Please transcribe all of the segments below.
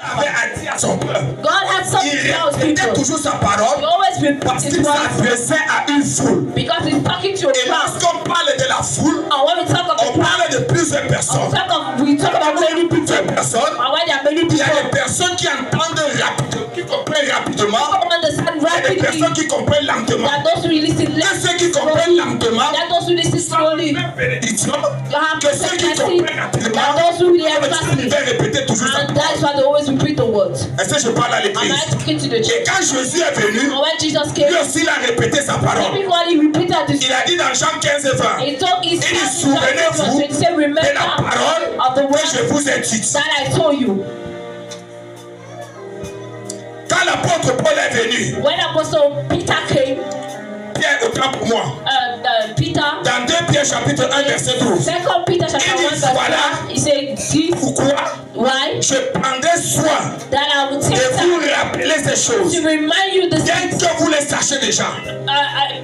avait à dire à son peuple. God had something to tell his Il répétait people. toujours sa He parole always parce repeats his qu'il words s'adressait à une foule. because he's talking to a Et crowd. lorsqu'on parle de la foule, And when we talk of the on crowd, parle de plusieurs personnes. we talk about many people. Plusieurs personnes. And when there are many Il y a people, des personnes qui entendent rapidement, qui comprennent rapidement. people understand Il y a des rapidly. personnes qui comprennent lentement. There are those who listen Et less ceux qui comprennent lentement, There are those who listen slowly. même bénédiction, You have que ceux qui mercy. comprennent There rapidement, are those who hear ils fastly. devaient répéter toujours sa And that is why they always repeat the words. Est-ce que je parle à Am l'église? I talking to the Et church? quand Jésus est venu, And when Jesus lui came, aussi il a répété sa parole. everybody repeated this. Il a dit dans Jean 15 et 20, He told his il dit, disciples, souvenez-vous he said, de remember la parole of the que je word vous ai dite. that I told you. Quand l'apôtre Paul est venu, When Apostle Peter came, Pierre, autant pour moi, Peter, dans 2 Pierre chapitre 1 verset 12, 2 Peter chapter 1 verse 1, he said, this, pourquoi why? je prendrai soin That I will de take vous time rappeler ces choses, to remind you the bien things, que vous les sachiez déjà,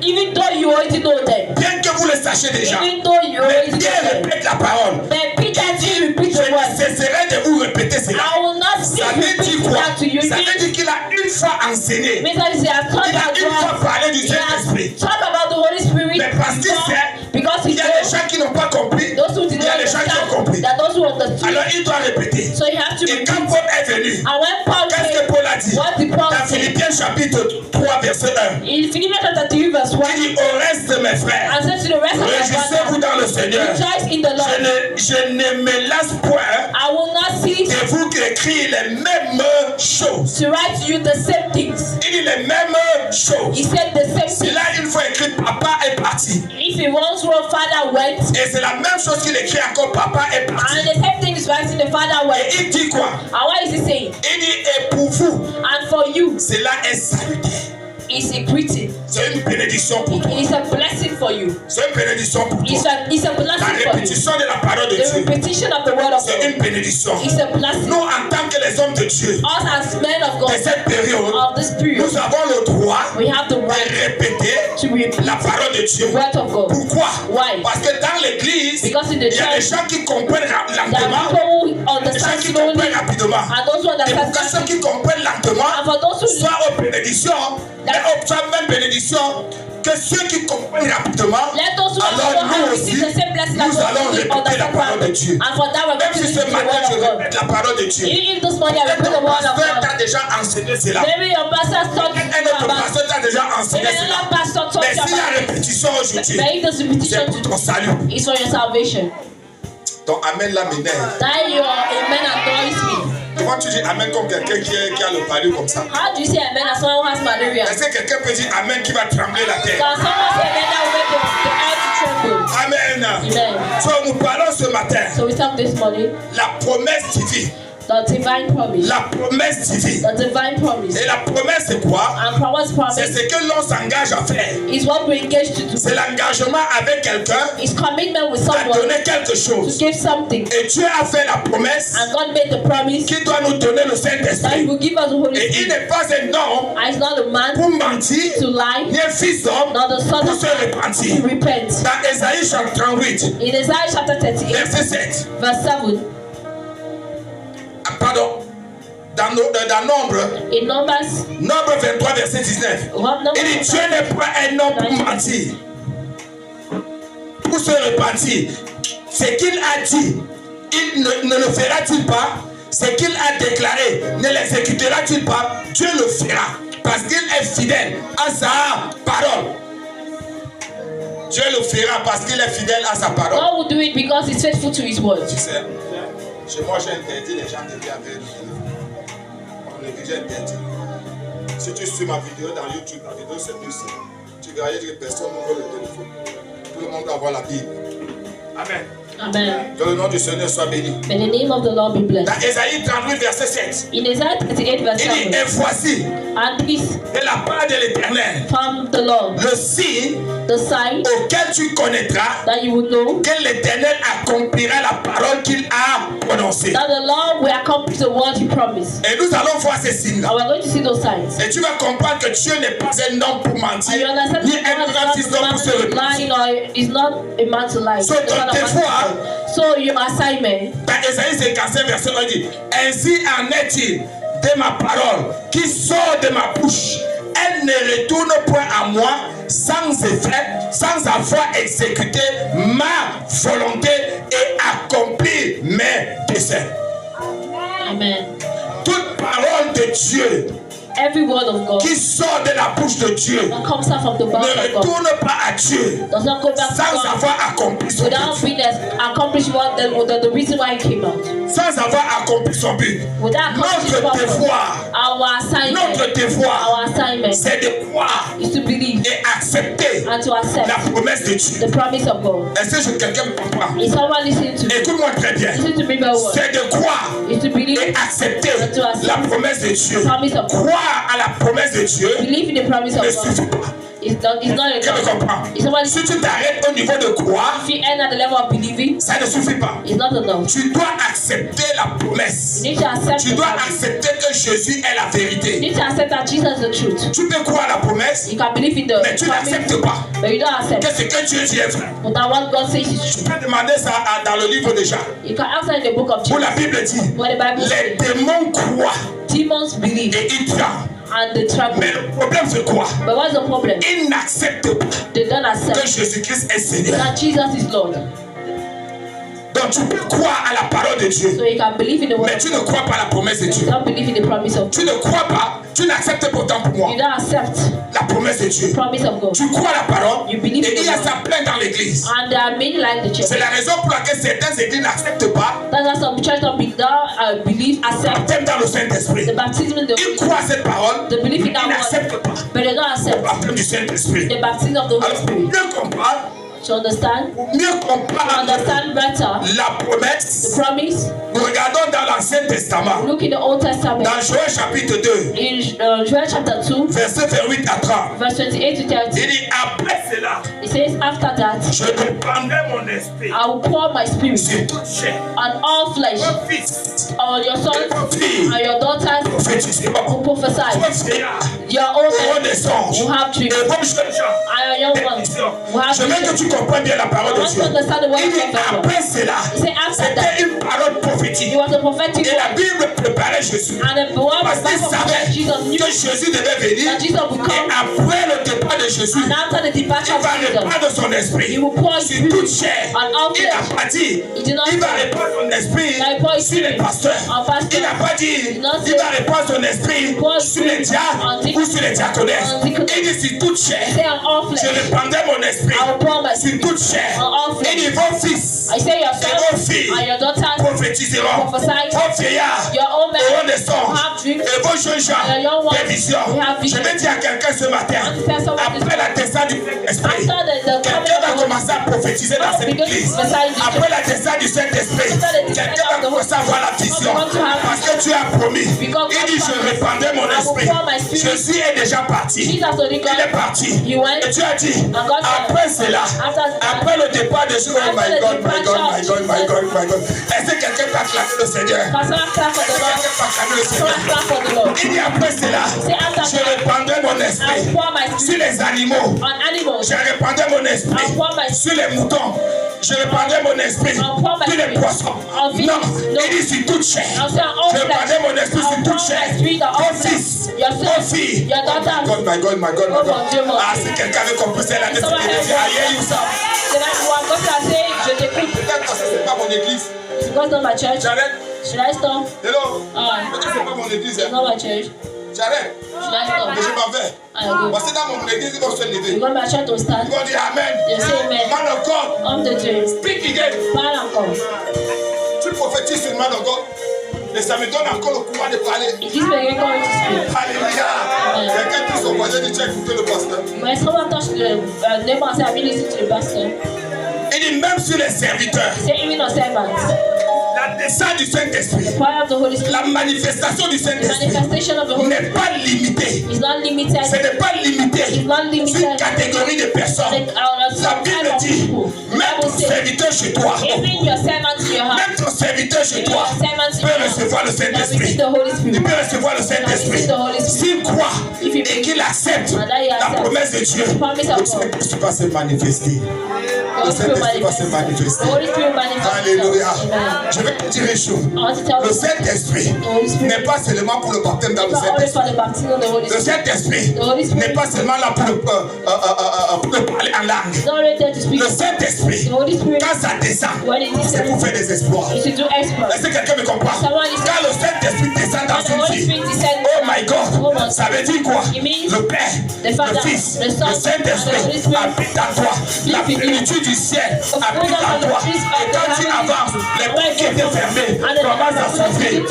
even though you already know them. bien que vous les sachiez déjà. Even though you Mais already know Pierre them. répète la parole. But Peter did repeat Je the ne word. cesserai de vous répéter cela. I will not Ça cease veut dire repeating quoi? that to you. Ça veut dire qu'il a une fois enseigné. Because he has talked Il a about une fois God. parlé du He has Saint-Esprit. talked about the Holy Spirit. Mais parce qu'il sait, Because he il y a des knows gens qui n'ont pas compris. those who did Il y not a des gens qui ont compris. understand that those who understood. Alors il doit répéter. So you have to Et repeat. quand Paul est venu, And when Paul qu'est-ce came, que Paul a dit? what did Paul Dans say? Philippiens chapitre 3 verset 1. In Philippians chapter 3 verse 1, Il dit au reste de mes frères, and said to the rest of my réjouissez-vous brothers, dans le Seigneur. rejoice in the Lord. Je ne me lasse point I will not cease de vous écrire les mêmes choses. to write to you the same things. Il dit les mêmes He choses. said the same thing. Il a une fois écrit papa est parti. If he once wrote father went, Et c'est la même chose qu'il écrit encore papa est parti. and the same thing is writing the father Et went. il dit quoi? And what is he saying? Il dit et pour vous, And for you, cela est salutaire. it's a greeting. C'est une bénédiction pour toi. It's a blessing for you. C'est une bénédiction pour It's toi. a blessing La for you. répétition de la parole de The Dieu, repetition of the word of c'est God une bénédiction. is a blessing. Nous, en tant que les hommes de Dieu, Us as men of de God cette période, of this period, nous avons le droit we have the de right répéter to repeat la parole de Dieu. the word of God. Pourquoi? Why? Parce que dans l'église, Because in il the y a des church, gens qui comprennent there are lentement, people who des gens understand qui slowly, comprennent rapidement. and those who Et understand pour que ceux slowly. qui comprennent lentement, And for those who soit aux bénédictions, mais obtiennent même bénédiction, que ceux qui comprennent rapidement, let those who alors also nous have aussi, received the same blessing as nous allons those who répéter la understand parole de well. Dieu. And for that we're Même going to si listen ce to the matin je word of God. répète la parole de Dieu, Even if this morning I peut-être repeat the ton word of pasteur God, t'a déjà enseigné cela. maybe your pastor taught you Un autre about, pasteur t'a déjà enseigné maybe cela. another pastor taught Mais you s'il y a about it. répétition aujourd'hui, But if this c'est repetition pour ton salut. is for your salvation, Ton amen là m'énerve. that your amen annoys me. Comment tu dis amen comme quelqu'un qui a le palu comme ça? How do you say amen as someone who has malaria? Est-ce que quelqu'un peut dire amen qui va trembler la terre? Can someone say amen that will make the earth to tremble? Amen. Amen. So nous parlons ce matin. So we talk this morning, La promesse divine. the divine promise. La promesse divine. The divine promise. Et la promesse c'est quoi? And what's C'est promise ce que l'on s'engage à faire. is what we engage to do. C'est l'engagement avec quelqu'un It's commitment with à someone donner quelque to chose. give something. Et Dieu a fait la promesse And God made the promise qui doit nous donner le that He Saint-Esprit. will give us the Holy Et il Spirit. n'est pas un homme And it's not a man pour mentir, to lie, ni un fils d'homme nor the son pour of se man repentir. to repent. Dans Ésaïe chapitre 38, In Isaiah chapter 38, verset 7. verse 7, Pardon. Dans Nombre, in Numbers, Nombre 23, verset 19. Il dit Dieu n'est pas un homme pour mentir, pour se repentir. Ce qu'il a dit, il ne le fera-t-il pas? Ce qu'il a déclaré, ne l'exécutera-t-il pas? Dieu le fera, parce qu'il est fidèle à sa parole. Dieu le fera parce qu'il est fidèle à sa parole. God will do it because He's faithful to His word. Tu sais, chez moi j'ai interdit les gens de venir avec le téléphone. On est déjà interdit. Si tu suis ma vidéo dans YouTube, la vidéo c'est plus simple. Tu verras que personne n'ouvre le téléphone. Tout le monde doit voir la Bible. Amen. Amen. Que le nom du Seigneur soit béni. May the name of the Lord be blessed. Dans Ésaïe 38, verset 7, In Isaiah 38, verse il dit 7, et voici and this de la part de l'Éternel from the Lord, le signe the sign auquel tu connaîtras that you will know que l'Éternel accomplira la parole qu'il a prononcée. that the Lord will accomplish the word He promised. Et nous allons voir ces signes-là. And we're going to see those signs. Et tu vas comprendre que Dieu n'est pas un homme pour And mentir, you understand ni that un God grand fils is d'homme not pour se a man repentir. to lie, or is not a man to lie. So, He's not a man to toutefois, parole. So your assignment, Dans Ésaïe 55, verset 1 dit, ainsi en est-il de ma parole qui sort de ma bouche. Elle ne retourne point à moi sans effet, sans avoir exécuté ma volonté et accompli mes desseins. amen. Toute parole de Dieu Every word of God qui sort de la bouche de Dieu that comes out from the mouth ne of God retourne pas à Dieu does not go back to sans God avoir accompli son without but. being accomplished what the reason why it came out. Sans avoir accompli son but. Without accomplishing Notre purpose. devoir, Our assignment, notre devoir, our assignment c'est de croire is to believe et accepter and to accept la promesse de Dieu. the promise of God. Est-ce que quelqu'un me comprend? Is someone listening to me? Écoute-moi très bien. Listen to me very well. C'est de croire Is to believe et accepter la promesse de Dieu. Promise of God. Croire à la promesse de Dieu Believe in the promise of ne God. suffit pas. It's not a Tu me comprends? Is someone Si tu t'arrêtes au niveau de croire, if you end at the level of believing, ça ne suffit pas. it's not enough. Tu dois accepter la promesse. You need to accept Tu the dois promise. accepter que Jésus est la You vérité. need to accept that Jesus is the truth. Tu peux croire à la promesse, You can believe in the mais tu n'acceptes promise, pas but you don't que accept. ce que Dieu dit est vrai. But that what God says is Tu true. peux demander ça dans le livre de Jean. You can answer in the book of Où James, la Bible dit, where the Bible les says démons croient demons believe et ils tremblent. and they tremble. Mais le problème c'est quoi? But what's the problem? Ils n'acceptent pas They don't que accept Jésus-Christ est Seigneur. that Jesus is Lord. Donc tu peux croire à la parole de Dieu, So you can believe in the word mais of tu ne crois pas à la promesse de God. Dieu. You don't believe in the promise of God. Tu ne crois pas, tu n'acceptes pourtant pour moi You don't accept la promesse de Dieu. the promise of God. Tu crois à la parole You believe et il y a in the ça plein dans l'église. And there are many like the church. C'est la raison pour laquelle certaines églises n'acceptent pas That's why some church don't believe, le accept baptême dans le Saint-Esprit. the baptism in the Ils Holy Spirit. croient à cette parole, They believe in ils that n'acceptent word, pas but they don't le accept baptême du Saint-Esprit. the baptism of the Holy Alors, pour Spirit. mieux comprendre, To understand, pour mieux to comprendre understand better la the promesse, promise, nous regardons dans l'Ancien Testament, look in the Old Testament. dans Joël chapitre 2, In Joel chapter 2, verset 28 à 30. verse 28 to 30, Il dit, après cela, it says, after that, je répandrai mon esprit I will pour my spirit sur toute chair. on all flesh, Vos fils on your et sons vos filles and your daughters prophétiseront. will prophesy. Vos vieillards Your old auront men des songes. will have dreams, Et vos jeunes gens and your young des ones visions. will have Je veux que visions. tu comprennes bien la parole I de want Dieu. to understand the word Il dit of God. après cela, He said, after that, c'était une parole prophétique. it was a prophetic Et la word. Bible préparait Jésus. And the word Parce was qu'il from savait Jesus knew que Jésus devait venir. that Jesus would Et come. après le départ de Jésus, And after the il departure of va Jesus, répandre son esprit he will pour his sur toute spirit chair. on all Il n'a flesh. pas dit, He did not il va say, répandre son esprit il va pour his sur les spirit pasteurs. on pastors. Il n'a pas dit, did not il say, va répandre son esprit pour his sur les spirit diacres on ou sur les diaconesses. on deaconess. Il dit sur toute chair. Say on all Je flesh, répandrai mon esprit I will pour my sur spirit toute chair. on all Il dit flesh. vos fils I say your et vos sons filles and your daughters prophétiseront. prophesy. Vos vieillards Your old men auront des will songes. have dreams. Et vos jeunes gens And your young ones des visions. will have Je visions. vais dire à quelqu'un ce matin, I want to tell someone this après la descente du Saint-Esprit, After the coming quelqu'un of va the Holy commencer à prophétiser dans cette église. Après la descente du Saint-Esprit, quelqu'un va commencer à avoir la vision. Parce que tu as promis. Il dit, je répandrai mon esprit. Jésus est déjà parti. Jesus already Il est gone. parti. He went. Et tu as dit, And God said, après cela, après le départ de Jésus, oh my God, my God, my God, my God, my God. Est-ce que quelqu'un peut acclamer le Seigneur? Pastor, clap for the Est-ce que Lord. quelqu'un peut acclamer le Pastor, Seigneur? clap for the Lord. Il dit après cela, Say after je that, répandrai mon I esprit will pour my sur spirit les animaux. on animals. Je répandrai mon esprit I pour my sur les moutons. Je répandrai mon esprit I pour my sur les spirit poissons. on fish. Non, No. il dit sur toute chair. I'll say on all Je répandrai mon flesh. esprit sur I'll toute pour chair. my spirit on all Vos flesh. fils, Your vos sons, filles. your daughters. God, my God, my God, my Oh, God. mon Dieu, mon Ah, Dieu. si quelqu'un veut compris la tête, Someone il has dit, aïe, you ça. Then I go and go to say, je t'écoute. Peut-être parce que c'est pas mon église. It's because not my church. J'arrête. Should I stop? Hello. Ah, Peut-être que c'est pas mon église. it's not my church. J'arrête. Should I Mais je stop? m'en vais. I go. Parce que dans mon église, ils vont se lever. You got my church to Ils stand. vont dire Amen. They say amen. Man of God, I'm the James. speak again. Parle encore. Tu prophétises sur le man of God. Et ça me donne encore le pouvoir de parler. It gives me a courage to speak. Alléluia. Quelqu'un dit son voisin dit tu as écouté le pasteur. When someone touch the neighbor and say, I've been listening to the pastor, Il dit même sur les serviteurs. say, even on servants, La descente du Saint-Esprit. the power of the Holy Spirit, La manifestation du the Saint-Esprit manifestation of the Holy n'est pas limitée. Spirit is not limited. Ce n'est pas limité It's not sur limited. une catégorie de personnes. La Bible dit, même pour ceux serviteur chez toi, Even your servants in your house. même ton serviteur chez toi, peut recevoir le Saint-Esprit. Il peut recevoir le Saint-Esprit. S'il croit et qu'il accepte la promesse de Dieu, le Saint-Esprit va se manifester. Le Saint-Esprit va se manifester. Alléluia. Je vais te dire une chose. Le Saint-Esprit n'est pas seulement pour le baptême dans le Saint-Esprit. Le Saint-Esprit n'est pas seulement là pour parler en langue. Le Saint-Esprit, quand ça descend, c'est pour faire des exploits. Est-ce que quelqu'un me comprend? Quand le Saint-Esprit descend dans une vie, oh my God, ça veut dire quoi? Le Père, le Fils, le Saint-Esprit habite en toi. La plénitude du ciel habite en toi. Et quand tu avances, les portes qui étaient fermées commencent à s'ouvrir.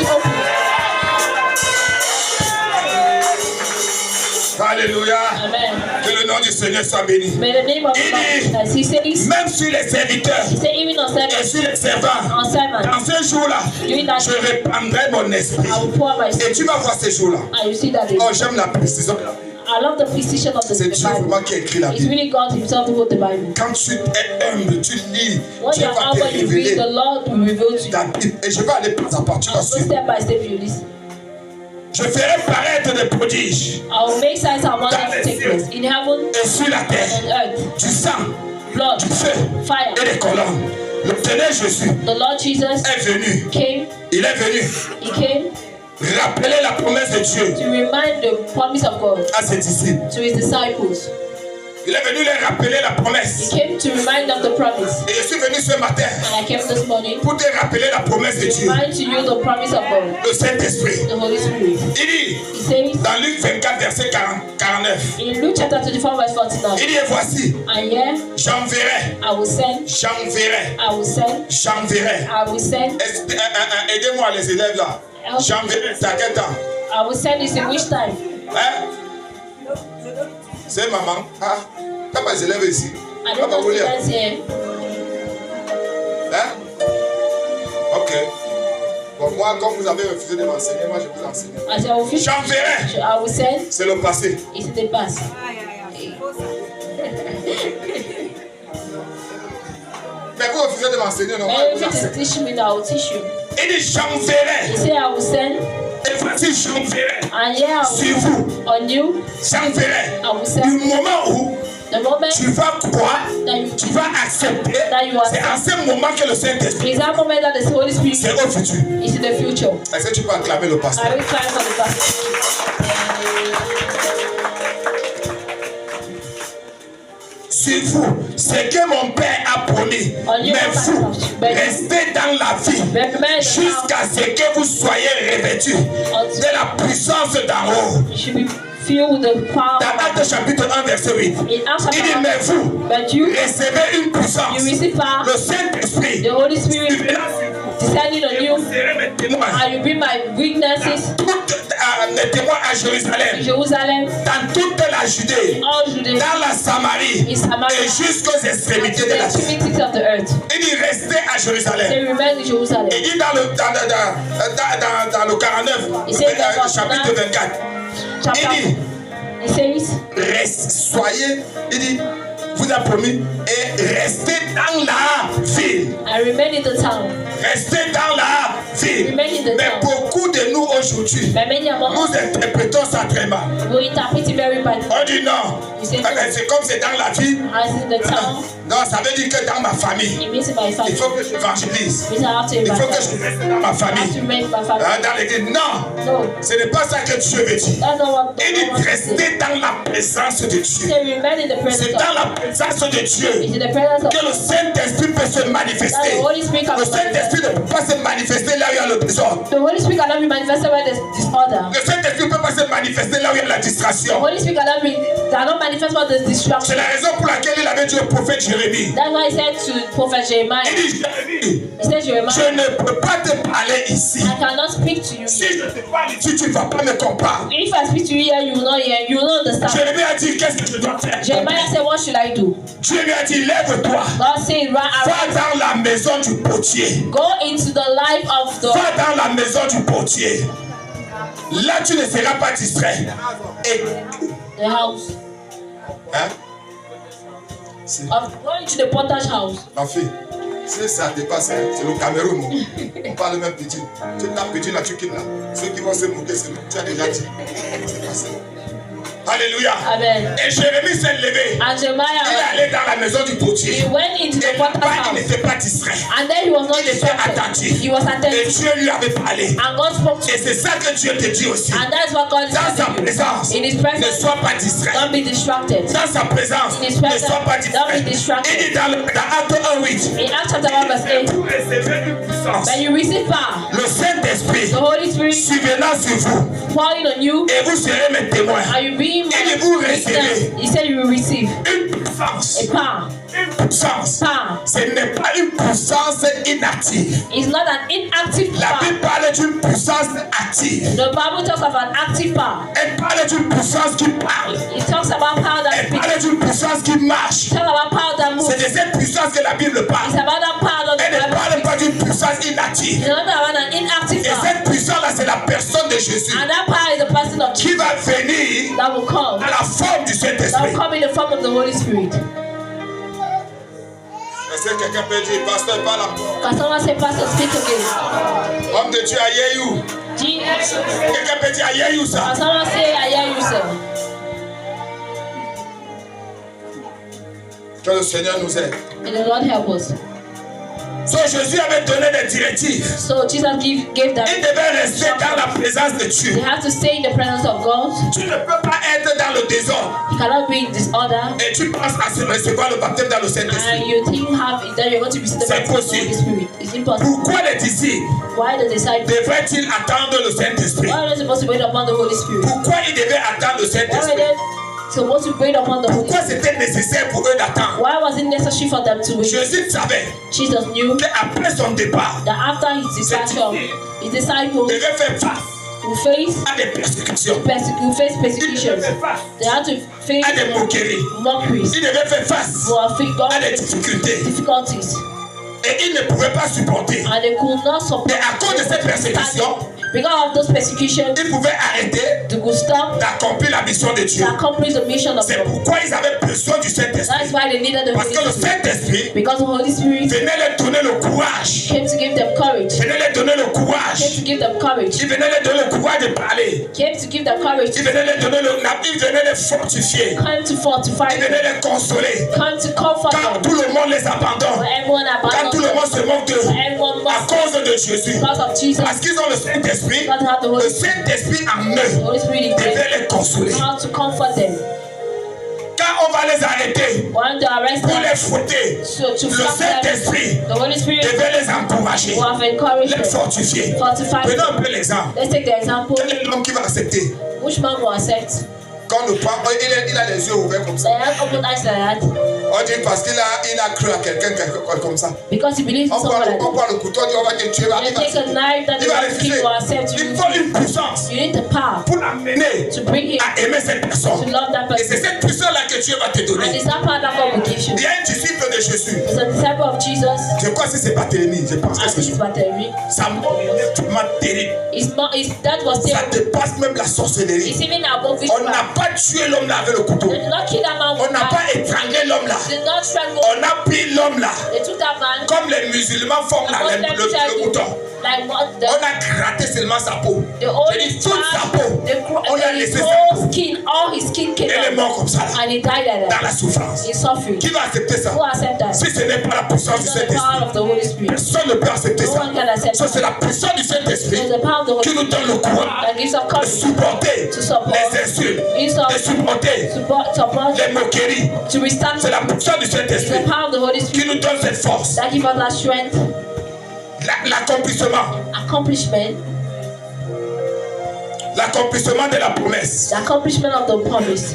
Alléluia. Amen. Que le nom du Seigneur soit béni. Il dit, même sur les serviteurs et sur les servants, dans ce jour-là, je répandrai mon esprit. Et tu vas voir ces jours-là. Oh, j'aime la précision. I love the precision of the C'est Dieu vraiment qui a écrit la It's Bible. really God Himself who wrote the Bible. Quand tu es humble, tu lis, When Dieu you're va te humble, you read, révéler the Lord will reveal to you. la Bible. Et je vais aller pas à pas, tu vas So suivre. step by step, you listen. Je ferai paraître des prodiges I will make signs and wonders to take place in heaven et sur la terre, and on earth. du sang, Blood, du feu fire. et des colonnes. Le Seigneur Jésus The Lord Jesus est venu. came. Il est venu He came rappeler la promesse de Dieu to remind the promise of God à ses disciples. to His disciples. Il est venu leur rappeler la He promesse. came to remind them the promise. Et je suis venu ce matin And I came this morning pour te rappeler la promesse de to Dieu. remind to you the promise of God, Le Saint-Esprit. the Holy Spirit. Il dit He says dans Luc 24, verset 49. in Luke chapter 24, verse 49, Il dit, et voici, and here j'enverrai, I will send, j'enverrai, I will send, j'enverrai. I will send, Aidez-moi les élèves là. J'enverrai, c'est à quel temps? I will send this in which time? Hein? C'est maman. Ah, t'as pas les élèves ici. I Ah, don't bah, know vous lire. students here. Hein? Ok. Bon, moi, comme vous avez refusé de m'enseigner, moi je vous enseigne. As I will finish, J'enverrai. I will send, C'est le passé. it's the past. Mais vous refusez de m'enseigner, non? Moi, je If vous it enseigne. is teach me, I will teach you. Il dit, j'enverrai. He said, I will send, Et voici, j'enverrai. and here I Sur vous, will on you, j'enverrai. I will Du send. moment où The moment tu vas croire, that you tu vas accepter, That you are- c'est en ce moment que le Saint-Esprit, is that moment that the Holy c'est Spirit au futur. is in the future. Est-ce que tu peux acclamer le pasteur? I will cry for the past. Sur vous, ce que mon Père a promis, On y mais va, vous, pasteur. restez dans la vie Remain jusqu'à ce que vous soyez revêtus de la puissance d'en haut. You should be filled with the power. Dans Actes chapitre 1, verset 8, In Acts il dit, chapter mais vous, 1, but you recevez une puissance, you receive power, le Saint-Esprit, the Holy Spirit descending on et you, vous serez mes témoins. and you be my witnesses Mes témoins à in Jérusalem, Jerusalem, dans toute la Judée, all Judea, dans la Samarie in Samaria, et jusqu'aux and extrémités to de the la terre. extremities of the earth. Il dit restez à Jérusalem. They remain in Jerusalem. Il dit dans le 49, Il sait dans chapitre 24, Chapter, il dit he says, reste, soyez, il dit, vous a promis, et restez dans la ville. I remain in the town. Restez dans la ville. Remain in the Mais town. beaucoup de nous aujourd'hui, But many among nous us interprétons ça très mal. will interpret it very badly. On dit non, You say no. c'est comme c'est dans la ville. As in the town, Non, ça veut dire que dans ma famille, it means in my il family. faut que j'évangélise. Means I have to Il faut que evangelize. je reste dans ma I have to famille. remain in my family. Dans l'église. Non, No, ce n'est pas ça que Dieu veut dire. that's not what Il the dit Lord wants to say. rester dans la présence de Dieu. Say remain in the presence C'est of dans la présence de Dieu It's in the presence of que le Saint-Esprit peut se that manifester. the Holy Spirit can Le Saint-Esprit ne peut pas se manifester là où il y a le désordre. The Holy Spirit cannot be manifested where there's disorder. Le Saint-Esprit ne peut pas se manifester là où il y a la The distraction. Holy Spirit cannot manifest where there's C'est distraction. la raison pour laquelle il avait dit au prophète Jérémie. That's why he said to Prophet Jeremiah, Il dit Jérémie, he said, Jeremiah, je ne peux pas te parler ici. I cannot speak to you. Si je te parle ici, tu ne vas pas me comprendre. If I speak to you here, you will not hear, you will not understand. Jérémie a dit qu'est-ce que je dois faire. Jeremiah said, what should I do? Dieu lui a dit lève-toi. God said, Va arise, dans la maison du potier. go into the life of the Va dans la maison du potier. Là, tu ne seras pas distrait. Et house. hein? of going to the potter's house. Ma fille, si ça dépasse, c'est le Cameroun. On parle même petit. Tu tapes petit là, tu quittes là. Ceux qui vont se moquer, c'est nous. Tu as déjà dit. C'est passé. Alléluia. Amen. Et Jérémie s'est levé. And Il est allé dans la maison du potier. he went into the potter's Il house. n'était pas distrait. And then he was not Il était distracted. attentif. He was Et attentive. Dieu lui avait parlé. And God spoke to Et him. c'est ça que Dieu te dit aussi. And that is what God is Dans sa telling you. présence, In his ne presence, sois pas distrait. don't be distracted. Dans sa présence, In his ne presence, sois pas don't be distrait. distracted. Il dit dans Acte 1:8. In Acts chapter 1 verse 8, Vous recevez une puissance. when you receive power, Le Saint-Esprit the Holy Spirit survenant sur vous. falling on you, Et vous serez mes témoins. are you being Et vous recevez He said you will receive une puissance. a power. Une puissance. Power. Ce n'est pas une puissance inactive. It's not an inactive La power. Bible parle d'une puissance active. The Bible talks of an active power. Elle parle d'une puissance qui parle. It talks about power that Elle speaks. parle d'une puissance qui marche. It talks about power that moves. C'est de cette puissance que la Bible It's parle. about that power that Elle the ne Bible parle speaks. pas d'une puissance inactive. It's not about an inactive Et power. cette puissance-là, c'est la personne de Jésus And that power is the person of qui Jesus va venir that will come. à la forme du That Saint-Esprit. will come in the form of the Holy Spirit. Est-ce que quelqu'un peut dire, pasteur, pas là? Can someone say, Pastor, speak again? Homme de Dieu, I hear you. Jesus. Quelqu'un peut dire, I hear you, ça. Can someone say, I hear you, sir? Que le Seigneur nous aide. May the Lord help us. So Jésus avait donné des directives. So Jesus gave them. Il devait rester dans la présence de They Dieu. have to stay in the presence of God. Tu ne peux pas être dans le désordre You cannot be in disorder. et tu penses à recevoir le baptême dans le Saint-Esprit. And you think that you're going to receive the C'est baptism of the Holy possible. Spirit. It's impossible. Pourquoi les disciples Why the disciples? devraient-ils attendre le Saint-Esprit? Why are they supposed to wait upon the Holy Spirit? Pourquoi ils devaient attendre le Why were Saint-Esprit? they supposed to wait upon the Holy Pourquoi Spirit? c'était nécessaire pour eux d'attendre? Why was it necessary for them to wait? Jésus savait Jesus knew qu'après son départ, that after his departure, his disciples il devait faire face will face à des persécutions, persecutions. They had to face à des moqueries. mockeries, Il devait faire face à des difficultés. difficulties, Et il ne pouvait pas supporter. and they could not support. Mais à cause de cette persécution, Because of those persecutions, ils pouvaient arrêter they could stop d'accomplir la mission de Dieu. to accomplish the mission of C'est God. pourquoi ils avaient besoin du That is Saint-Esprit. why they needed the Parce que le Holy Spirit. Saint-Esprit Because the Holy Spirit venait leur donner le courage. came to give them courage. Venait leur donner le Came to courage. give them courage. Il venait leur donner le courage de parler. Came to give them courage. Il venait leur donner il venait les fortifier. Came to fortify Il them. venait les consoler. Come to comfort Quand them. tout le monde les abandonne. When everyone Quand tout le abandons monde se moque d'eux. them. Everyone À must cause de Jésus. because of Jesus. Parce qu'ils ont le Saint-Esprit. God have the Le Holy Spirit. Saint-Esprit en The eux Holy Spirit in them. devait les consoler. How to comfort them. Quand on va les arrêter When to arrest pour them. les fouetter, So to le flog them. Saint-Esprit The Holy Spirit devait les encourager, will have encouraged les them. fortifier. Fortify them. Prenons un peu l'exemple. Let's take the example. Quel est l'homme qui va accepter? Which man will accept? Quand le prend, il a les yeux ouverts comme They ça. have open eyes like that On dit parce qu'il a cru à quelqu'un comme ça. because he believes in On someone like prend that. le couteau, on dit on va te tuer. When you take a knife that Il the va Holy Spirit refuser. will accept you. Il faut une puissance You need the power pour l'amener to bring him à aimer cette to personne. love that Et c'est person. cette puissance-là que Dieu va te And donner. it's that power that God will give you. Il y a un disciple de Jésus. It's a disciple of Jesus. Je crois que c'est Barthélemy. Je pense que I c'est think it's ça. Battery. Ça est tellement terrible. That was Ça terrible. dépasse même la sorcellerie. It's even above it. On n'a pas tué l'homme là avec le couteau. They did not kill that man On with n'a knife. pas étranglé l'homme là. They did not strangle. On a pris l'homme là. They took that man. Comme les musulmans font là, And what them le mouton. like what On the a gratté seulement sa peau. the J'ai only dit toute sa peau. On a his laissé sa whole peau. skin, all his skin came Elle est out. morte comme ça là. And he died like Dans that. la souffrance. In suffering. Qui va accepter ça? Who accept that? Si ce n'est pas la puissance du It's not the power Saint-Esprit. of the Holy Spirit. Personne ne peut accepter No ça. one can accept Ça c'est that. la puissance du Saint-Esprit It's the power of the Holy qui nous Spirit donne le courage that gives us de courage supporter to support, les insultes, insult, de supporter support, les moqueries. to withstand. C'est la puissance du It's the Saint-Esprit power of the Holy qui Spirit nous donne cette force. that gives us that strength, L'accomplissement. L'accomplissement de la promesse. the accomplishment of the promise.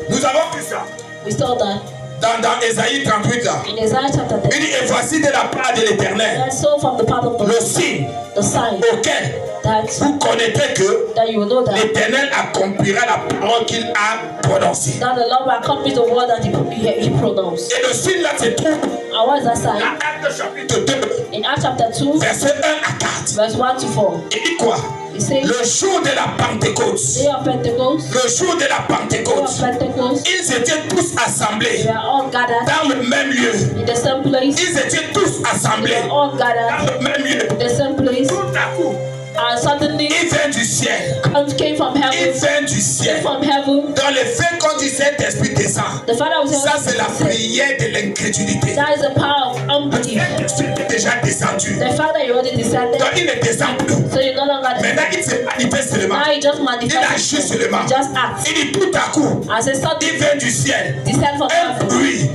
Nous avons vu ça We saw that dans Ésaïe 38 là. in Isaiah chapter 10. Il dit, et voici de la part de l'Éternel And so from the part of le the signe sign auquel that vous connaîtrez que you will know that l'Éternel accomplira la parole qu'il a prononcée. the Lord will accomplish the word that he pronounced. Et le signe là se trouve And what is that sign? dans Acte chapitre 2, In Acts chapter 2, verset 1 à 4. verse 1 to 4. Il dit quoi? It He says, le jour de la Pentecôte, day of Pentecost, le jour de la day Pentecôte, of Pentecost, ils étaient tous assemblés we are all gathered dans le même lieu. in the same place. Ils étaient tous We assemblés are all dans gathered le même lieu. in the same place. Tout à coup, And suddenly, il vient du ciel. came from Il heaven. vient du Came ciel. from heaven. Dans les faits, quand il Saint-Esprit descend, The Father was ça c'est la saying, prière de l'incrédulité. that is the power of Le unbelief. Saint-Esprit est déjà descendu. The Father you already descended, Donc il ne descend plus. so you no longer Maintenant il se manifeste seulement. now you just Il manifest agit yourself. seulement. You just act. Il dit tout à coup, As a il sudden vient du ciel. descend from Un heaven. bruit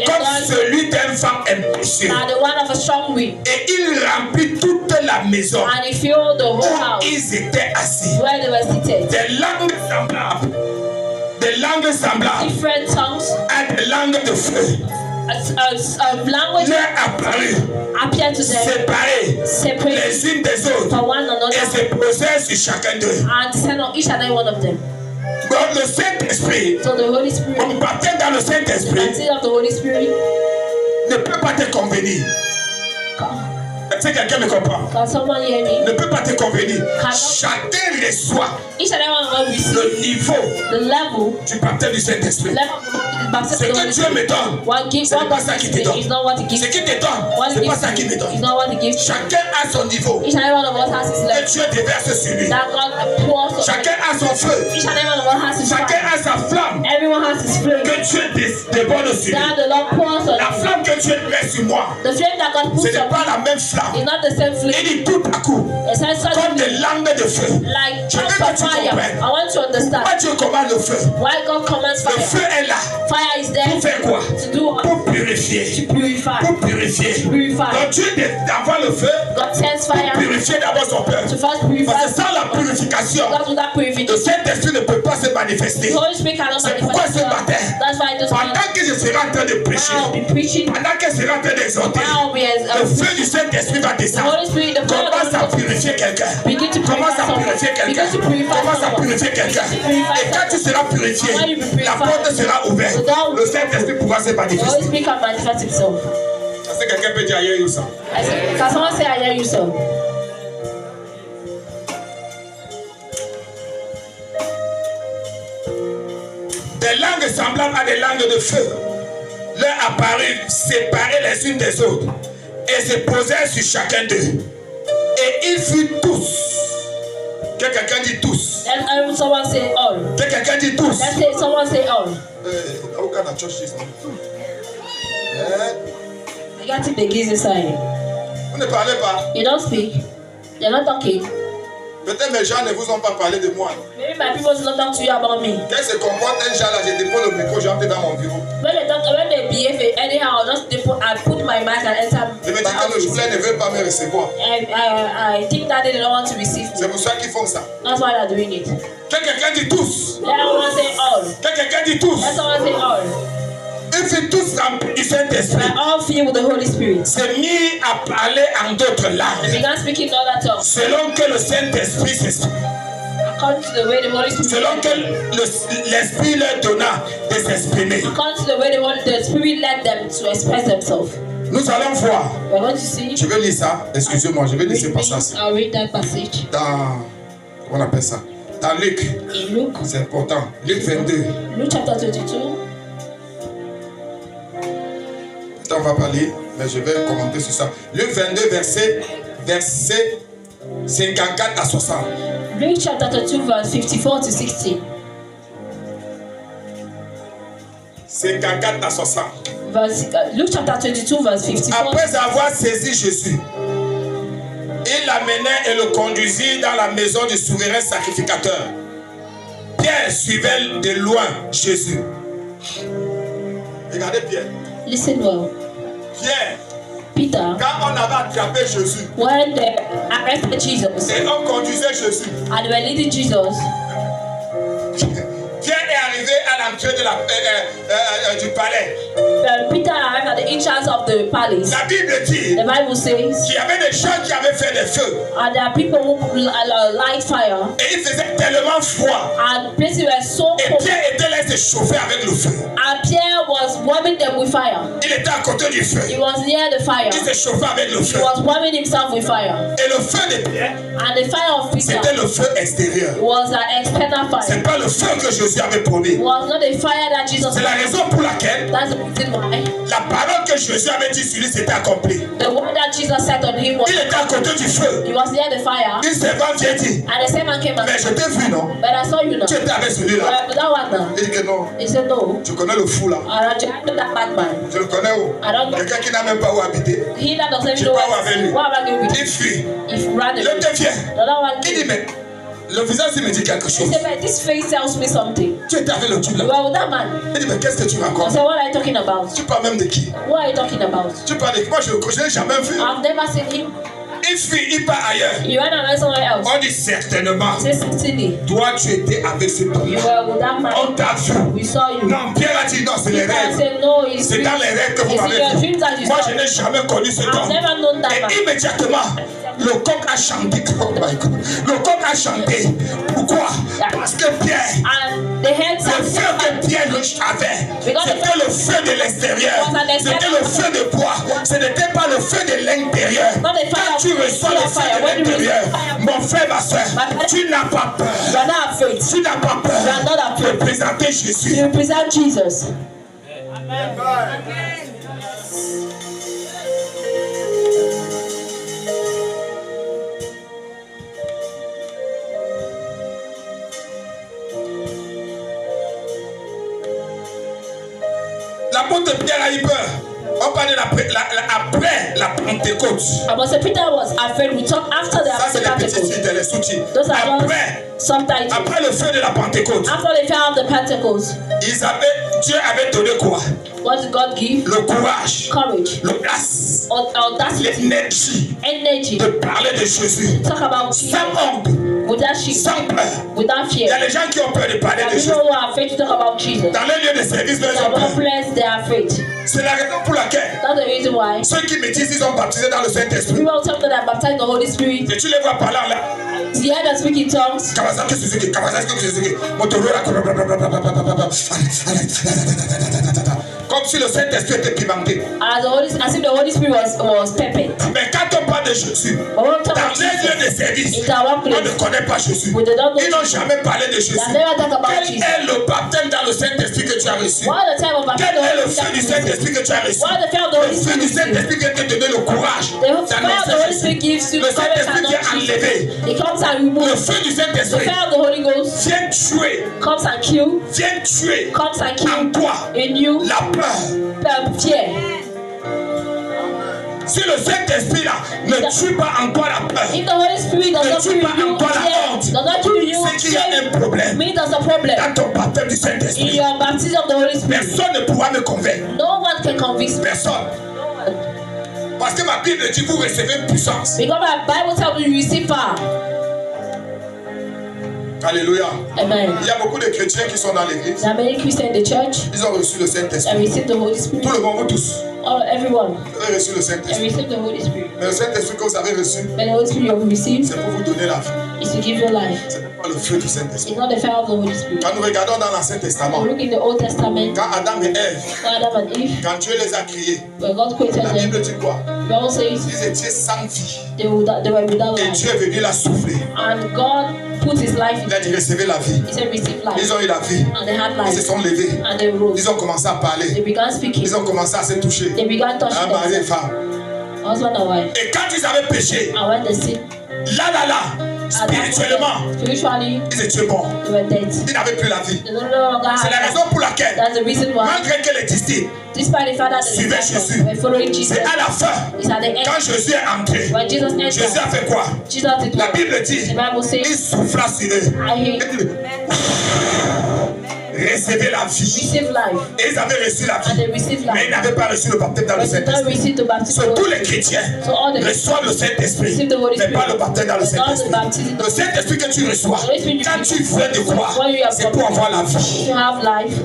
comme A celui d'un vent impétueux. and the one of a strong wind. Et il remplit toute la maison And he filled the whole où house ils étaient assis. where they were seated. Des langues semblables. Des langues semblables Different tongues, à des langues de feu language leur apparut, appeared to them, séparées separate les unes des autres from one another, et se posaient sur chacun d'eux. and descend on each and every one of them. Donc le Saint-Esprit, So the Holy Spirit, on baptême dans le the Saint-Esprit, baptism of the Holy Spirit, ne peut pas te convenir. Est-ce que quelqu'un me comprend? can someone hear me? Ne peut pas te convenir. Cannot. Chacun reçoit Each and every one of us receive le niveau the level, du baptême du Saint-Esprit. level of the baptism Ce of the que Holy Dieu Spirit. me donne, What gives ce n'est what pas God ça qui te gives me is donne. not what He Ce gives qui te donne, What ce He n'est pas gives ça qui me me is donne. not what He gives. Chacun a son niveau Each and every one of us has his que level. Dieu déverse sur lui. That God pours on. Chacun a son feu. Each and every one of us has his Chacun fire. a sa flamme Everyone has his flame. que Dieu déborde sur lui. That the Lord pours on. La flamme que Dieu met sur moi, The flame that God ce puts n'est on pas me la même flamme. is not the same flame. Il dit tout à coup, It says comme des suddenly, langues de feu. like Je veux tongues que of tu fire. comprennes. I want to understand Pourquoi Dieu commande le feu? why God commands Le fire. feu est là Fire is there pour faire quoi? to do what? Pour purifier. To purify. Pour purifier. Purify. Donc Dieu d'avant le feu, God sends pour fire purifier d'abord son peuple. to first purify. Parce que sans la purification, God without le purification, Saint-Esprit ne peut pas se manifester. the Holy Spirit cannot C'est pourquoi manifest ce itself. matin, That's why this morning, pendant que je serai en train de prêcher, I'll be preaching. pendant que je serai en train d'exhorter, I'll be le feu du Saint-Esprit va the descendre. Holy Spirit, the power of Commence the à Holy Spirit. purifier quelqu'un. Begin to purify Commence à someone. purifier quelqu'un. Begin to purify Commence à someone. purifier quelqu'un. Begin to purify Et quand tu seras purifié, When you be purified, la porte sera ouverte. the door- Le Saint-Esprit pourra se The Holy manifester. Spirit can manifest himself. Est-ce que quelqu'un peut dire ailleurs ou ça? I said, can someone say I hear you so? Des langues semblables à des langues de feu leur apparurent séparées les unes des autres et se posèrent sur chacun d'eux. Et ils furent tous. Que quelqu'un dit tous. Let someone say all. Que quelqu'un dit tous. Let's say someone say all. How can I church this? I got to the gives sign. Vous ne parlez pas. You don't speak. You're not talking. Peut-être mes gens ne vous ont pas parlé de moi. Maybe my people do not talk to you about me. Quand se comporte un genre là, je dépose le micro, j'entre dans mon bureau. When they behave anyhow, I put my mic and enter Je me dis my que le office. joueur ne veut pas me recevoir. I think that they don't want to receive C'est me. pour ça qu'ils font ça. That's why they're doing it. Que quelqu'un dit tous. Let someone say all. Que quelqu'un dit tous. Let someone say all. Ils furent tous remplis du Saint-Esprit. We're all filled with the Holy Spirit. S'est mis à parler en d'autres They langues. began speaking in other tongues. Selon que le Saint-Esprit s'exprime. According to the way the Holy Spirit. Selon que l'Esprit leur donna de s'exprimer. According to the way the Spirit led them to express themselves. Nous allons voir. We're going to see. Je vais lire ça. Excusez-moi, je vais lire ce passage. I'll read that passage. Dans. Comment on appelle ça? Dans Luc. In Luke. C'est important. Luc 22. Luke chapter 22. On va pas lire, mais je vais commenter sur ça. Luc 22, verset 54 à 60. Luke chapter 22, verse 54 to 60. 54 à 60. Luke chapter 22, verse 54. Après avoir saisi Jésus, il l'amenait et le conduisit dans la maison du souverain sacrificateur. Pierre suivait de loin Jésus. Regardez Pierre. Listen well. Pierre, Peter, quand on avait attrapé Jésus when they arrested Jesus et on conduisait Jésus, and they were leading Jesus, Pierre est arrivé à l'entrée de du palais. Peter arrived at the entrance of the palace. La Bible dit The Bible says, qu'il y avait des gens qui avaient fait des feux. and there are people who light fire, Et il faisait tellement froid. and places were so Et cold, Pierre était là se chauffer avec le feu. and Pierre was was warming them with fire. Il était à côté du feu. He was near the fire. Il se chauffait avec le He feu. was warming himself with fire. Et le feu de Pierre, And the fire of Peter c'était le feu extérieur. was an external fire. C'est pas le feu que Jésus avait promis. It was not a fire that Jesus C'est la raison pour laquelle That's the reason why la parole que Jésus avait dit sur lui s'était accomplie. the word that Jesus said on him was Il était à côté du feu. he was near the fire. Il servant vient dire, And the same man came and mais je t'ai vu, non? but I saw you now. Tu étais avec celui-là. That one now. Il dit que non. He said no. Je connais le fou là. I know that bad man. Je le connais où? I don't know. Quelqu'un qui n'a même pas où habiter. He that doesn't Je know parle avec lui. what am I going with? Il fuit. If you ran Il away. devient. The other one Il dit, mais le visage il me dit quelque he chose. said, but this face tells me something. Tu étais avec le type You là. are with that man. Il dit, mais qu'est-ce que tu I racontes? said, what are you talking about? Tu parles même de qui? What are you talking about? Tu parles de qui? Moi je ne l'ai jamais vu. I've never seen him. Il fuit, il part ailleurs. You ran away somewhere else. On dit certainement, Say certainly. toi tu étais avec ce You homme. were with that man. On t'a vu. We saw you. Non, Pierre a dit non, c'est les Peter rêves. said, no, it's C'est dans les rêves que vous it's in m'avez your vu. dreams that you Moi saw. je n'ai jamais connu cet I've homme. never known that man. Et immédiatement, le coq a chanté. Oh my God. Le coq a chanté. Pourquoi? Parce que Pierre, And the heads le feu que Pierre avait, c'était le feu de l'extérieur. C'était le feu de bois. Ce n'était pas le feu de l'intérieur. Quand tu reçois le feu de l'intérieur, mon frère, ma soeur, tu n'as pas peur. You are not afraid. Tu n'as pas peur You are not de afraid. présenter Jésus. You represent Jesus. L'apôtre Pierre a eu peur. On parlait après la Pentecôte. Apostle Peter was afraid. We talk after Ça, c'est the les petits Pentecost. titres, les sous-titres. Those are Après, just subtitles. après le feu de la Pentecôte, After the fire of the Pentecost, Dieu avait donné quoi? what did God give? Le courage, Courage, l'audace, audacity, l'énergie energy. de parler de Jésus. Talk about Jesus Sans honte, without shame, sans peur. without Il y a fear. des gens qui ont peur de parler There de are Jésus. people who are afraid to talk about Jesus. Dans les lieux de service, They ils are ont peur. hopeless. They are afraid. C'est la raison pour laquelle That's the reason why ceux qui me disent qu'ils sont baptisés dans le Saint-Esprit, people tell me that I'm baptized in the Holy Spirit. et tu les vois parler en là. You hear them speak in tongues. Kawasaki Suzuki, Kawasaki Suzuki, Motorola, comme si le Saint-Esprit était pimenté. As if the Holy Spirit was peppered. Mais quand on parle de Jésus, But when we talk dans about les Jesus, lieux de service, in our on ne workplace, connaît pas Jésus. we don't know Ils n'ont Jesus. jamais parlé de Jésus. They have never talked about Quel Jesus. est le baptême dans le Saint-Esprit que tu as reçu? What are the time of Quel baptism? est le feu du Saint-Esprit que tu as reçu? What are the fire of the Le Holy feu du Spirit? Saint-Esprit qui te donne le courage The fire of the Holy d'annoncer Spirit Jésus. gives you Le courage Saint-Esprit and vient not Jesus. enlever. It comes and Le removes. feu du The Saint-Esprit fire of the Holy Ghost vient tuer, comes and kill, vient tuer comes and en kill toi in you la peur. fear. Si le Saint-Esprit là ne tue pas en toi la peur, If the Holy Spirit does not kill you fear, does not kill you c'est qu'il y a shame, un problème means there's a problem. dans ton baptême du In Saint-Esprit. your baptism of the Holy Spirit, Personne ne pourra me convaincre. no one can convince me. Personne. Parce que ma Bible dit vous recevez une puissance. Because my Bible tells you receive power. Alléluia. Amen. Il y a beaucoup de chrétiens qui sont dans l'église. There are many Christians in the church Ils ont reçu le that Saint-Esprit. receive the Holy Spirit. Tout le monde, vous tous, Everyone vous avez reçu le that Saint-Esprit. receive the Holy Spirit. Mais le Saint-Esprit que vous avez reçu, But the Holy Spirit you have received c'est pour vous donner la vie. is to give you life. Ce n'est pas le feu du Saint-Esprit. It's not the fire of the Holy Spirit. Quand nous regardons dans l'Ancien Testament, We look in the Old Testament, quand Adam et Ève, Adam and Eve, quand Dieu les a créés, when God created la them, Bible dit quoi? the Bible says Ils étaient sans vie. they were without Et life. Dieu est venu la souffler. And God put his life Il a in dit recevez la vie. He said, receive Ils life. ont eu la vie. And they had Ils se life. sont levés. And they rose. Ils ont commencé à They parler. began speaking. Ils ont commencé à se toucher. They began touching Un mari et themselves. femme. Husband and wife. Et quand ils avaient péché, And when they sinned, spirituellement, spiritually, ils étaient morts. they were dead. Ils n'avaient plus la vie. They no longer C'est had la life. raison pour laquelle, That's the reason why, malgré que les disciples, despite the fact that the Suivez disciples Jésus. were following Jesus, c'est à la fin, it's at the end. quand Jésus est entré, When Jesus Jésus entered, a fait quoi? Jesus did La what? Bible dit, The Bible il says, souffla sur eux. I Recevez la vie. receive life. Et ils avaient reçu la And vie. they receive Mais ils life. n'avaient pas reçu le baptême dans le But they don't Saint-Esprit. receive the baptism So, of the tous Holy les Spirit. chrétiens So all the reçoivent le Saint-Esprit, receive the Holy mais pas Spirit. le baptême dans le But not the Saint-Esprit. baptism. Le Saint-Esprit que tu reçois, The Holy Spirit quand tu viens de croire, when you have c'est pour avoir la vie. to have life.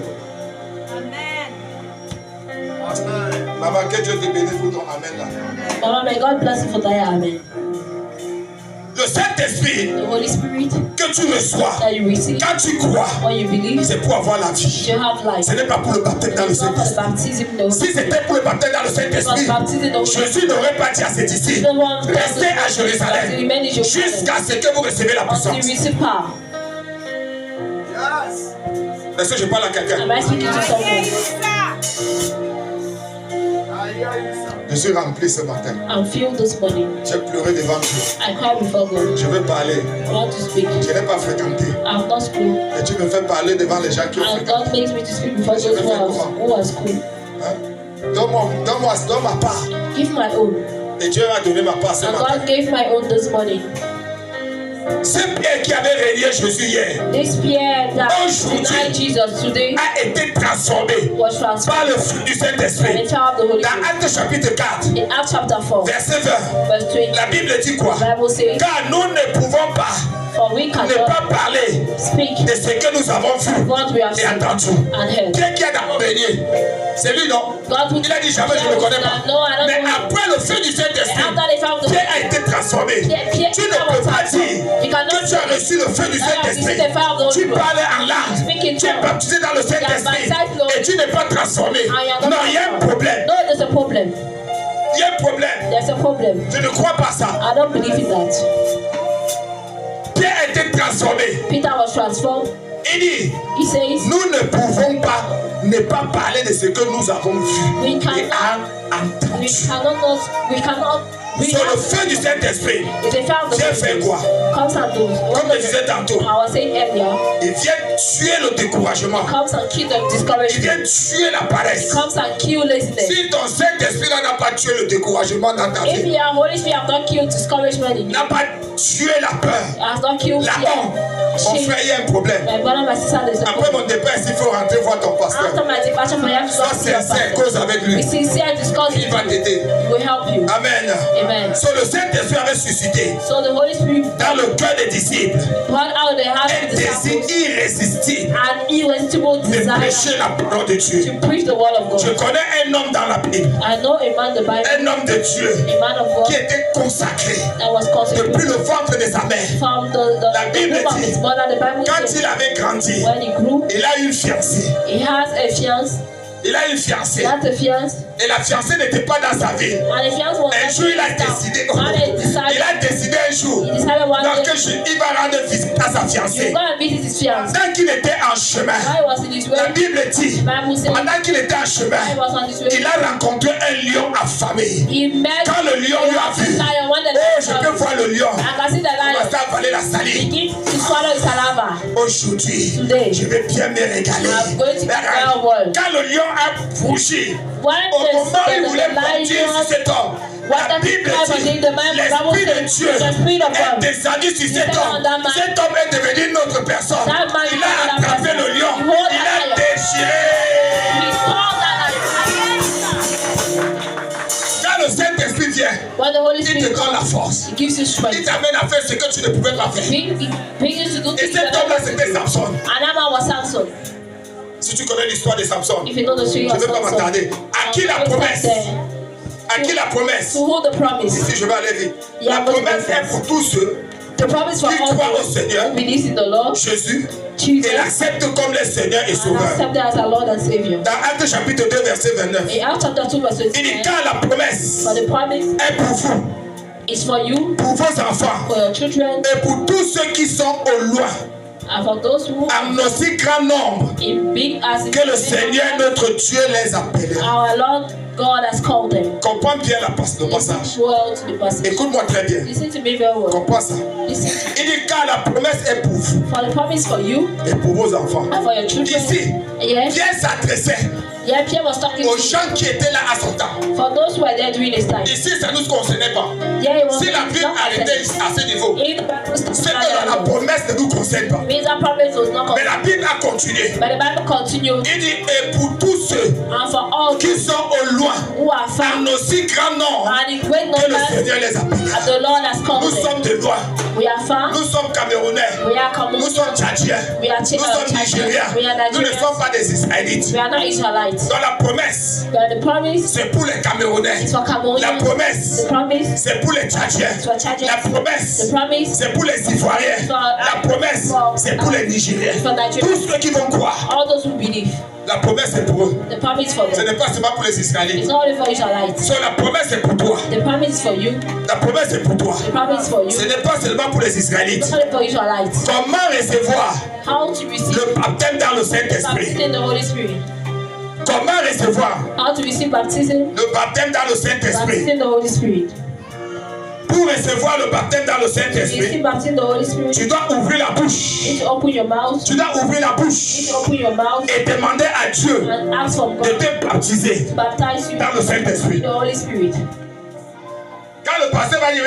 Maman, que Dieu te bénisse pour ton amen là. Mama, may God bless you for that. Amen. Le Saint-Esprit The Holy Spirit que que tu reçois, that you receive, quand tu crois, when you believe, c'est pour avoir la vie. you have life. Ce n'est pas pour le baptême dans le It's not for the Saint-Esprit. baptism in the Si c'était pour le baptême dans le Saint-Esprit, Jésus n'aurait pas dit à ses disciples, restez à Jérusalem jusqu'à ce que vous recevez la until you puissance. receive power. Est-ce que je parle à quelqu'un? Am I speaking to someone? Je suis rempli ce matin. I'm filled this morning. J'ai pleuré devant Dieu. I cry before God. Je veux parler. I want to speak. Je n'ai pas fréquenté. I'm not school. Et tu me fais parler devant les gens qui ont And fréquenté. God makes me to speak before those who are school. Hein? Donne ma part. Give my own. Et Dieu a donné ma part ce And matin. God gave my own this morning. C'est Pierre qui avait régné Jésus hier. This Pierre that denied Jesus today A été transformé was par transformed le fruit du by the Saint-Esprit. power of the Holy Dans Spirit. Actes chapitre 4, In Acts chapter 4, verset 20, verse 20, la Bible dit quoi? the Bible says, Car nous ne pouvons pas for we ne cannot pas parler speak de ce que nous avons vu what we have et seen entendu. and heard. Qui est qui a d'abord régné? C'est lui, non? God would Il a dit jamais je ne le connais pas. No, I don't Mais know. après le feu du Saint-Esprit, After they found the Pierre a été transformé. Pierre Tu ne peux pas dire que tu as reçu le feu du Saint-Esprit. Tu parles en langue. Tu es baptisé dans le Saint-Esprit. Et tu n'es pas transformé. Non, il y a un problème. No, there's a problem. Il y a un problème. There's a problem. Je ne crois pas ça. I don't believe in that. Pierre a été transformé. Peter was transformed. Il dit, He says, nous ne pouvons pas ne pas parler de ce que nous avons vu We et we entendu. cannot, Sur le feu du Saint-Esprit, if they found Dieu fait quoi? comes and does. Comme je disais tantôt, I was saying earlier, il vient tuer le découragement. comes and kill the Il discouragement. vient tuer la paresse. Comes and kill laziness. Si ton Saint-Esprit n'a pas tué le découragement dans ta If vie, your Holy Spirit has not killed discouragement in you, n'a pas tué la peur, has not killed la fear, honte, mon frère, il y a un problème. my brother, my sister, there's a Après problem. mon départ, il faut rentrer voir ton pasteur. After my departure from here, Sois sincère, cause avec lui. we sincere discuss Il va t'aider. will help you. Amen. Amen. So le Saint-Esprit avait suscité So the Holy Spirit dans le cœur des disciples brought out the heart un of the désir disciples irrésistible an irresistible de desire prêcher la parole de Dieu. to preach the word of Je God. connais un homme dans la Bible, I know a man, the Bible, un homme de Dieu a man of qui God était consacré that was consecrated depuis le ventre de sa mère. from La Bible womb of dit, his mother. The Bible Quand says il avait grandi, when he grew, il a une fiancée. he has a fiance. Il a une He fiancée. has a fiance, Et la fiancée n'était pas dans sa vie. and the fiance was Un jour, il a not décidé. And he Il a décidé un jour. He decided one Donc, day il va rendre visite à sa he fiancée. was going to visit his fiance. Pendant qu'il était en chemin, While he was in his way, la Bible dit, the Bible says pendant qu'il était en while he chemin, was on his way, il a rencontré un lion affamé. he met Quand le lion lui a vu, lion. When the oh, lion je peux voir le lion. I can see the Il lion va avaler la salive. begin to swallow his saliva. Aujourd'hui, Today, je vais bien me régaler. I'm going to Mais be well world. quand le lion a bougé, When au moment où il the voulait conduire sur lion cet homme, la Bible dit, l'Esprit de Dieu est descendu sur cet homme. Cet homme est devenu notre personne. Il a attrapé le lion. Il a déchiré. he saw that Quand le Saint-Esprit vient, when the Holy il te Spirit donne la force. he gives you Il strength. t'amène à faire ce que tu ne pouvais pas faire. He brings you to do Et things cet that homme-là, c'était Samson. and that man was Samson. Si tu connais l'histoire de Samson, If you know the story je of ne vais pas Samson, m'attarder. À qui la promesse? À qui la promesse? to who the promise? Ici, je vais aller vite. Yeah, La but promesse the est pour tous ceux The promise for qui all croient au those Seigneur, who believe in the Lord, Jésus, Jesus, et l'acceptent comme le Seigneur et and Sauveur. accept them as our Lord and Savior. Dans Actes chapitre 2, verset 29, In Acts chapter 2, verse il dit 29, quand la promesse for the promise est pour vous, is for you, pour vos enfants, for your children, et pour tous ceux qui sont au loin, and for those who en aussi grand nombre in big as in que le Seigneur notre Dieu les appellera. our Lord God has called them. Comprends bien le passage. Listen well to the passage. Écoute-moi très bien. Listen to me very well. Comprends ça. Listen Il dit quand la promesse est pour vous for the promise for you et pour vos enfants. and for your children. Ici, Yes. Pierre s'adressait Yeah, Pierre was talking aux to gens qui étaient là à son temps. for those who were there during this time. Ici, ça ne nous concernait pas. Yeah, it was Si la Bible arrêtait à ce niveau, in the Bible c'est stopped que at la that level. promesse ne nous concerne pas. Means that promise was not Mais complete. la Bible a continué. But the Bible continued, Il dit, et pour tous ceux and for all qui sont au loin, who are far en aussi grand nombre and in great que le numbers, Seigneur les appelle. as the Lord has called Nous them. sommes de loin. We are far, Nous sommes Camerounais. we are Nous Cameroon, sommes Tchadiens. we are Nous sommes Nigériens. we are Nous ne Nigerians, sommes pas des Israélites. we are not Israelites. light. Dans la promesse, But the promise c'est pour les Camerounais. is for Cameroonians. La promesse, The promise c'est pour les Tchadiens. is for Chadians. La promesse, The promise c'est pour les Ivoiriens. La promesse, c'est pour les Nigériens. is for Nigeria. Tous ceux qui vont croire, All those who believe. la promesse est pour eux. The promise is for Ce them. n'est pas seulement pour les It's Israélites. not only for Israelites. So, la promesse est pour toi. The promise is for you. La promesse est pour toi. The promise is for you. Ce n'est pas seulement pour les Israélites. It's not only for Israelites. Comment recevoir How to receive le baptême dans le Saint-Esprit? baptism in the Holy Spirit. Comment recevoir How to receive baptism. le baptême dans le Baptism Saint-Esprit? in the Holy Spirit. Pour recevoir le baptême dans le To receive Saint-Esprit, baptism in the Holy Spirit. tu dois ouvrir la You bouche. need to open your mouth. Tu dois ouvrir la You bouche need to open your mouth et demander à Dieu and ask from de God te baptiser to baptize you dans le in Saint-Esprit. the Holy Spirit. Quand le pasteur va dire,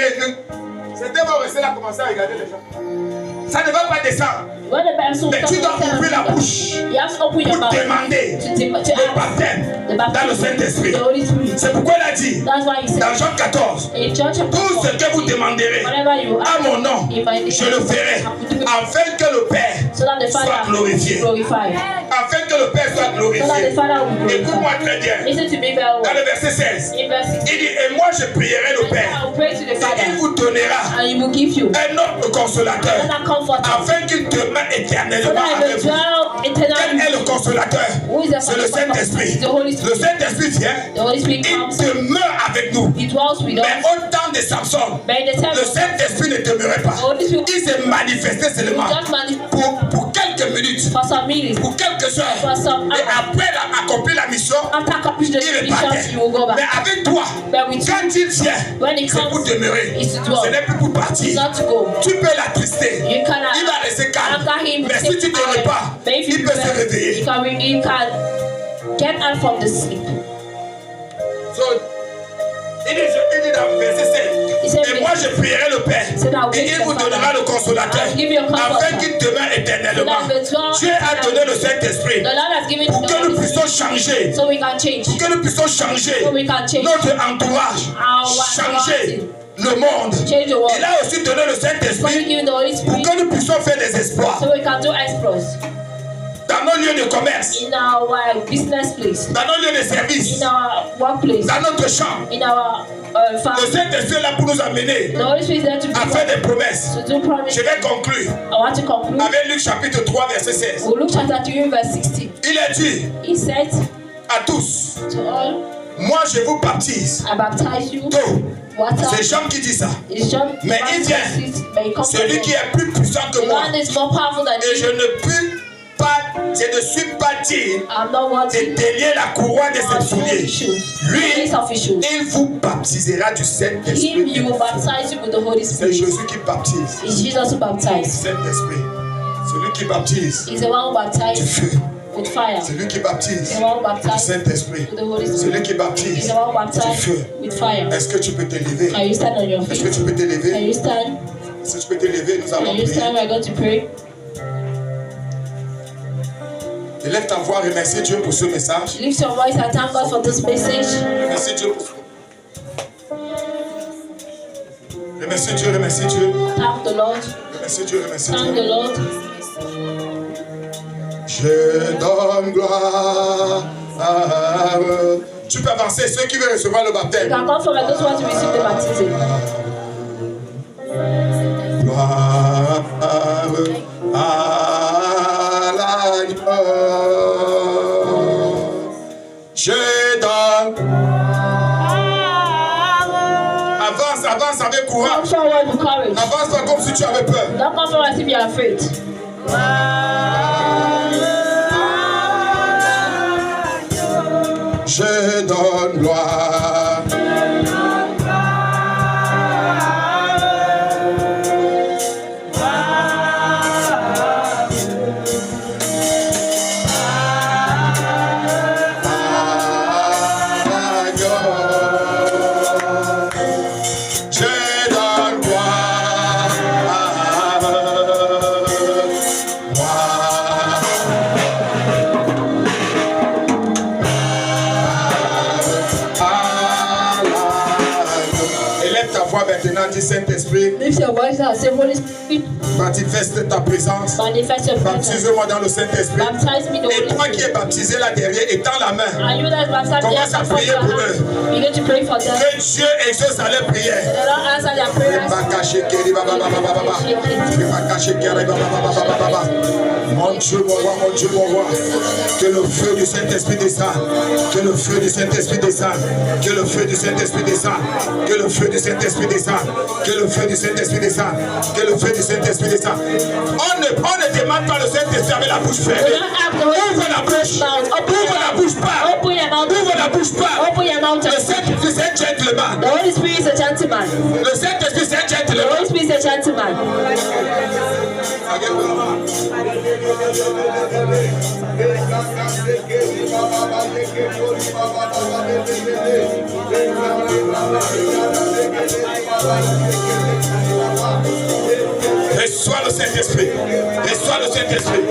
c'était bon, rester là, commencer à regarder les gens. Ça ne va pas descendre. When the person Mais tu dois ouvrir la bouche you have to open your pour mouth demander to le ask baptême the dans le baptism Saint-Esprit. the Holy Spirit. C'est pourquoi il a dit That's why he said dans Jean 14, in John chapter tout ce 4, que vous demanderez whatever you à ask mon nom, in my name, je le ferai, I will do it, afin que le Père so that the soit Father glorifié. is glorified. Afin que le Père soit So that the glorifié. Father will be Écoute-moi glorified. très bien. Listen to me very Dans well. le verset 16, In verse 16, il dit, et moi je prierai le Père, I will pray to the et il Father, vous donnera and he will give you un autre consolateur, another comforter, afin qu'il demeure so éternellement that he avec will vous. dwell Quel eternally. est le consolateur? Who is the C'est le Saint-Esprit. The Holy Le Spirit. Saint-Esprit vient, The Holy Spirit il comes. demeure avec nous. He dwells with us. Mais au temps de Samson, But in the time le of Saint-Esprit ne demeurait pas. the Holy Spirit, Il s'est manifesté he seulement just manifest pour quelques minutes, for some minutes. pour quelques heures. For some Et hours. après accomplir la mission, After accomplishing the il mission, repartait. he will go Mais back. avec toi, But with you, quand il vient, when he c'est pour comes, demeurer. it's to dwell. Ce n'est plus pour it's partir. not to go. Tu peux l'attrister. You cannot Il va rester calme. after him. Mais si tu ne dors pas, But if you il peut se prepare, réveiller. he can get out from the sleep. So, il dit dans verset 7, et moi je prierai le Père, et il vous donnera le consolateur, afin qu'il demeure éternellement. Dieu a donné le Saint-Esprit The Lord has given pour the que nous Holy puissions Spirit changer, so we can change. pour que nous puissions changer So we can change notre entourage, our changer le monde. change the world. Il a aussi donné le So we Saint-Esprit give the Holy pour Spirit que nous puissions faire des exploits so we can do exploits dans nos lieux de commerce, in our business place, dans nos lieux de service, in our workplace, dans notre champ. in our Le family. Saint-Esprit est là pour nous amener The Holy Spirit is there to à faire des promesses. do promise. Je vais conclure I want to conclude. avec Luc chapitre 3 verset 16. We look chapter 3 verse 16. Il a dit He said à tous, to all, moi je vous baptise I baptize you d'eau. water. C'est Jean qui dit ça. It's John. Mais il vient, But he comes celui qui est plus puissant que the moi. one is more powerful than Et je me. ne puis pas, je ne suis pas digne I'm not de wanting délier la couronne de ses souliers. Lui, His officials. il vous baptisera du Him, Saint-Esprit. you will baptize you with the Holy C'est Spirit. Jésus qui baptise. It's Jesus who baptized. Saint-Esprit. Celui qui baptise He's the one who du baptized feu. with fire. Celui qui baptise The one who du baptized Saint-Esprit. with the Holy Celui Spirit. qui He's baptise the one who du baptized feu. with fire. Est-ce que tu peux te lever? Can you stand on your Est-ce que feet? tu peux te Can lever? you stand? Est-ce que tu peux te lever? Nous Can allons you prier. stand? We're going to pray. Élève ta voix, remercie Dieu pour ce message. Lift your voice and thank God for this message. Remercie Dieu pour Remercie Dieu, remercie Dieu. Thank the Lord. Remercie Dieu, remercie Thank the Dieu. Lord. Je donne gloire à eux. Tu peux avancer, ceux qui veulent recevoir le You baptême. can come forward, those who want to receive the baptism. Gloire à eux, à l'agneau. Je donne. Avance, avance avec Come courage. forward with courage. Avance pas comme si tu avais peur. Don't come forward as if you are afraid. Je donne gloire. Je donne gloire. Élève ta voix, ben Maintenant, dis Saint-Esprit, Lift your voice and say, Holy Spirit, manifeste ta présence. manifest your presence. Baptise-moi dans le Saint-Esprit. Baptize me in the Et Holy toi qui Spirit. es baptisé là derrière, étends la main. And you that baptized Commence there, à put prier your pour hands. eux. Begin to pray for them. Que Dieu exauce à leur prière. The Lord answer their prayers. Mon Dieu, mon roi, mon Dieu, mon roi. Que le feu du Saint-Esprit descende. Que le feu du Saint-Esprit descende. Que le feu du Saint-Esprit descende. Que le feu du Saint-Esprit descende. Que le feu du Saint-Esprit descende. Que le feu du Saint-Esprit descende. On ne demande pas le Saint-Esprit avec la bouche fermée. Ouvre la bouche. Ouvre la bouche pas. Open your mouth. Ouvre la bouche pas. Open your mouth. Le Saint-Esprit c'est un gentleman. The Holy Spirit is a gentleman. Le Saint-Esprit c'est un The gentleman. Holy Spirit is a gentleman. Reçois le Saint-Esprit. Reçois le Saint-Esprit.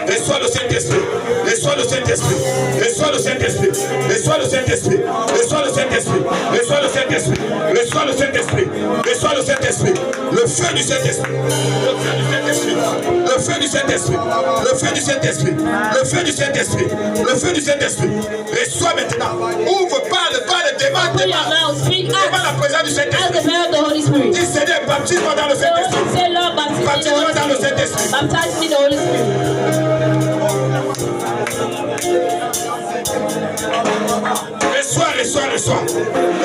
Reçois le Saint-Esprit. Reçois le Saint-Esprit. Reçois le Saint-Esprit. Reçois le Saint-Esprit. Reçois le Saint-Esprit. Reçois le Saint-Esprit. Reçois le Saint-Esprit. Reçois le Saint-Esprit. Le feu du Saint-Esprit. Le feu du Saint-Esprit. Le feu du Saint-Esprit. Le feu du Saint-Esprit. Le feu du Saint-Esprit. Reçois maintenant. Ouvre, parle, demande, Open your mouth. Speak demande out. la présence du Ask Saint-Esprit. the power of the Holy Spirit. Dis Seigneur, baptise-moi dans le Saint-Esprit. Say, Lord, baptize me in the Baptise-moi Holy dans le Spirit. Saint-Esprit. Baptize me in the Holy Spirit. Reçois, reçois, reçois.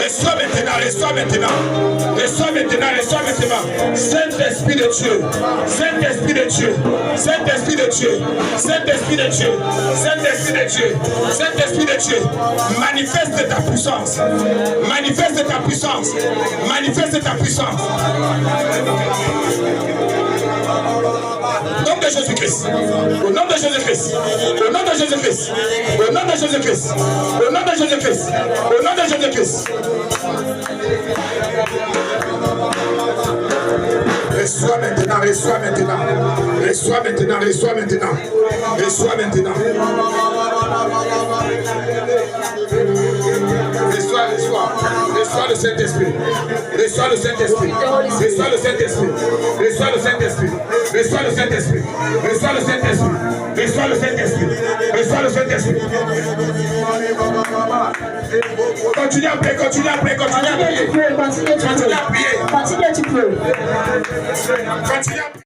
Reçois maintenant, reçois maintenant. Reçois maintenant, reçois maintenant. Saint-Esprit de Dieu. Saint-Esprit de Dieu. Saint-Esprit de Dieu. Saint-Esprit de Dieu. Saint-Esprit de Dieu. Saint-Esprit de Dieu. Manifeste ta puissance. Manifeste ta puissance. Manifeste ta puissance. Au nom de Jésus-Christ. Au nom de Jésus-Christ. Au nom de Jésus-Christ. Au nom de Jésus-Christ. Au nom de Jésus-Christ. Au nom de Jésus-Christ. Reçois maintenant, reçois maintenant. Reçois maintenant, reçois maintenant. Reçois maintenant. Reçois, reçois. Reçois le Saint-Esprit. Reçois le Saint-Esprit. Reçois le Saint-Esprit. Reçois le Saint-Esprit. Reçois le Saint-Esprit. Reçois le Saint-Esprit. Reçois le Saint-Esprit. Reçois le Saint-Esprit. Continue à prier, continue à prier, continue à prier. Continue to pray. Continue to pray. Continue à prier.